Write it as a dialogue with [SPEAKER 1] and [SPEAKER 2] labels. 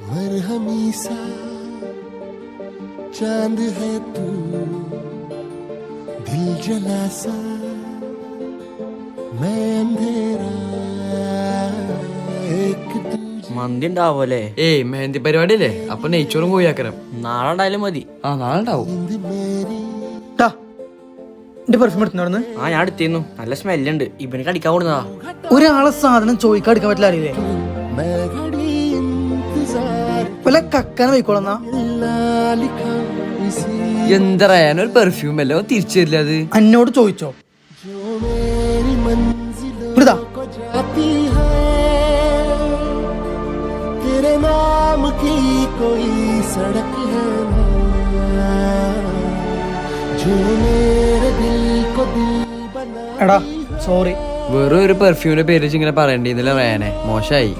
[SPEAKER 1] मरहमी सा चांद है तू दिल जला सा मैं अंधेरा एक
[SPEAKER 2] മന്തി ഉണ്ടാവൂലേ?
[SPEAKER 3] ഏയ് മെഹന്തി പരിപാടി അല്ലേ, അപ്പൊ നെയ്ച്ചോറും കോഴിയാക്കരം.
[SPEAKER 2] നാളെ ഉണ്ടായാലും മതി.
[SPEAKER 3] നാളെ ഉണ്ടാവും.
[SPEAKER 4] എന്റെ പെർഫ്യൂം എടുത്തുണ്ടായിരുന്നു.
[SPEAKER 2] ഞാൻ എടുത്തിരുന്നു. നല്ല സ്മെല്ലുണ്ട്. ഇവനിക്ക് അടിക്കാൻ കൊടുന്നതാ.
[SPEAKER 4] ഒരാളെ സാധനം ചോദിക്കാൻ എടുക്കാൻ പറ്റില്ല, അറിയില്ലേ? വല്ല കക്കാൻ പോയിക്കോളന്നാ.
[SPEAKER 3] എന്താ ഒരു പെർഫ്യൂം അല്ലോ തിരിച്ചു തരില്ല. അത്
[SPEAKER 4] എന്നോട് ചോദിച്ചോ?
[SPEAKER 1] तेरे नाम की कोई सड़क है ना जो मेरे दिल को दिल बना.
[SPEAKER 4] എടാ സോറി,
[SPEAKER 3] വെറും ഒരു പെർഫ്യൂമിന്റെ പേര് ഇങ്ങനെ പറയണ്ടിരുന്നില്ല റയാനെ, മോശമായി.